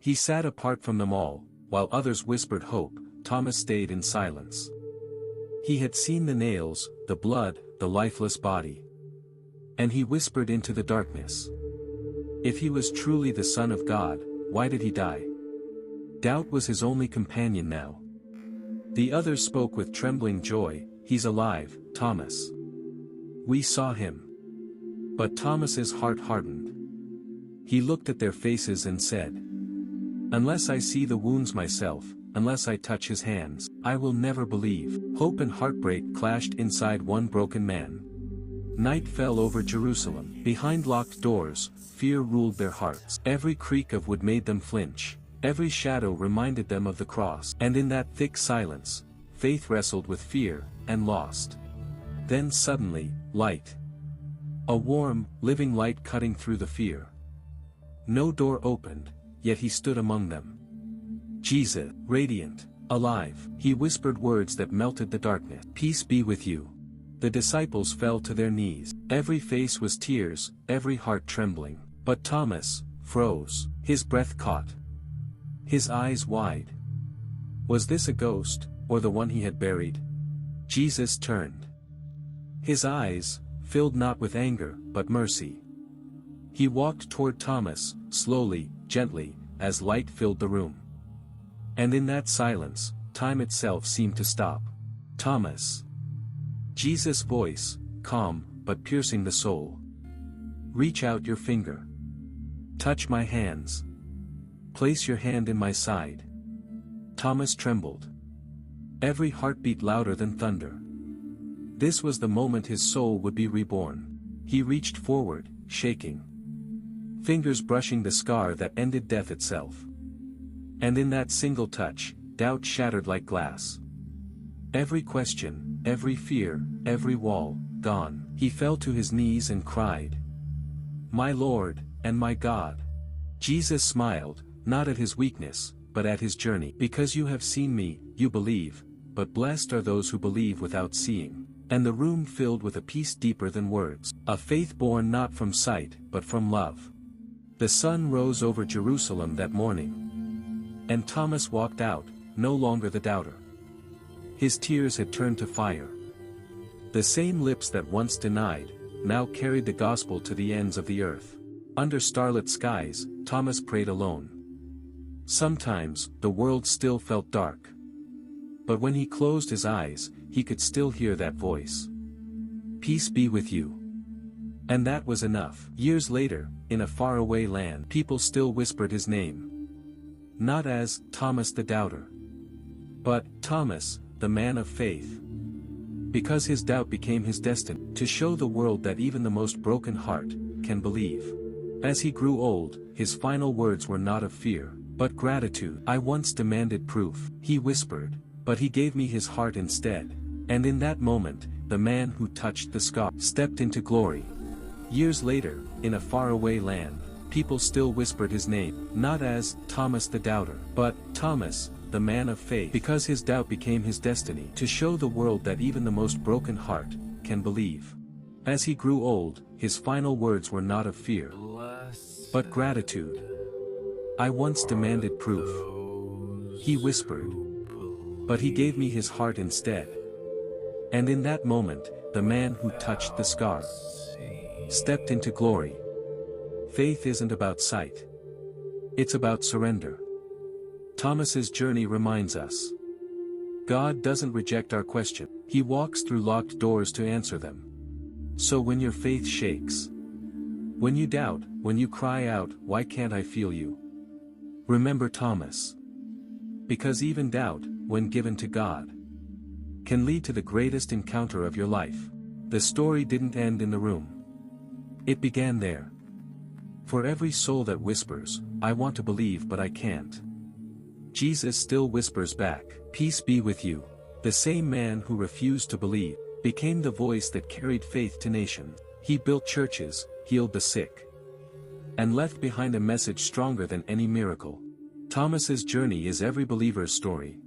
He sat apart from them all, while others whispered hope. Thomas stayed in silence. He had seen the nails, the blood, the lifeless body. And he whispered into the darkness. If he was truly the Son of God, why did he die? Doubt was his only companion now. The others spoke with trembling joy, "He's alive, Thomas. We saw him." But Thomas's heart hardened. He looked at their faces and said, "Unless I see the wounds myself, unless I touch his hands, I will never believe." Hope and heartbreak clashed inside one broken man. Night fell over Jerusalem. Behind locked doors, fear ruled their hearts. Every creak of wood made them flinch. Every shadow reminded them of the cross. And in that thick silence, faith wrestled with fear, and lost. Then suddenly, light. A warm, living light cutting through the fear. No door opened, yet he stood among them. Jesus, radiant, alive, he whispered words that melted the darkness. "Peace be with you." The disciples fell to their knees. Every face was tears, every heart trembling. But Thomas froze, his breath caught. His eyes wide. Was this a ghost, or the one he had buried? Jesus turned. His eyes, filled not with anger, but mercy. He walked toward Thomas, slowly, gently, as light filled the room. And in that silence, time itself seemed to stop. "Thomas." Jesus' voice, calm, but piercing the soul. "Reach out your finger. Touch my hands. Place your hand in my side." Thomas trembled. Every heartbeat louder than thunder. This was the moment his soul would be reborn. He reached forward, shaking. Fingers brushing the scar that ended death itself. And in that single touch, doubt shattered like glass. Every question, every fear, every wall, gone. He fell to his knees and cried, "My Lord, and my God." Jesus smiled, not at his weakness, but at his journey. "Because you have seen me, you believe, but blessed are those who believe without seeing." And the room filled with a peace deeper than words. A faith born not from sight, but from love. The sun rose over Jerusalem that morning. And Thomas walked out, no longer the doubter. His tears had turned to fire. The same lips that once denied, now carried the gospel to the ends of the earth. Under starlit skies, Thomas prayed alone. Sometimes, the world still felt dark. But when he closed his eyes, he could still hear that voice. "Peace be with you." And that was enough. Years later, in a faraway land, people still whispered his name. Not as Thomas the doubter, but Thomas, the man of faith. Because his doubt became his destiny, to show the world that even the most broken heart can believe. As he grew old, his final words were not of fear, but gratitude. "I once demanded proof," he whispered, "but he gave me his heart instead." And in that moment, the man who touched the scar stepped into glory. Years later, in a faraway land, people still whispered his name, not as Thomas the doubter, but Thomas, the man of faith. Because his doubt became his destiny, to show the world that even the most broken heart can believe. As he grew old, his final words were not of fear, but gratitude. "I once demanded proof," he whispered, "but he gave me his heart instead." And in that moment, the man who touched the scar stepped into glory. Faith isn't about sight. It's about surrender. Thomas's journey reminds us. God doesn't reject our question. He walks through locked doors to answer them. So when your faith shakes, when you doubt, when you cry out, "Why can't I feel you?" remember Thomas. Because even doubt, when given to God, can lead to the greatest encounter of your life. The story didn't end in the room. It began there. For every soul that whispers, "I want to believe but I can't," Jesus still whispers back, "Peace be with you." The same man who refused to believe became the voice that carried faith to nations. He built churches, healed the sick, and left behind a message stronger than any miracle. Thomas's journey is every believer's story.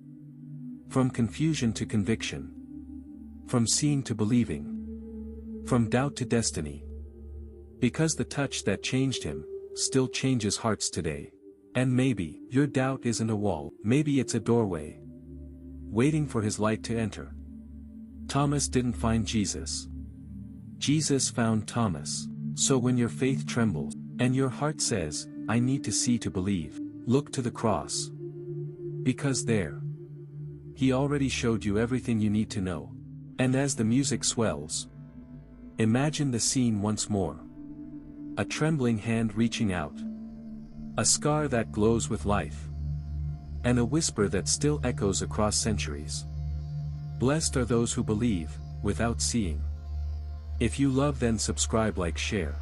From confusion to conviction. From seeing to believing. From doubt to destiny. Because the touch that changed him, still changes hearts today. And maybe, your doubt isn't a wall, maybe it's a doorway, waiting for his light to enter. Thomas didn't find Jesus. Jesus found Thomas. So when your faith trembles, and your heart says, I need to see to believe, look to the cross. Because there, he already showed you everything you need to know. And as the music swells, imagine the scene once more. A trembling hand reaching out. A scar that glows with life. And a whisper that still echoes across centuries. Blessed are those who believe, without seeing. If you love, then subscribe, like, share.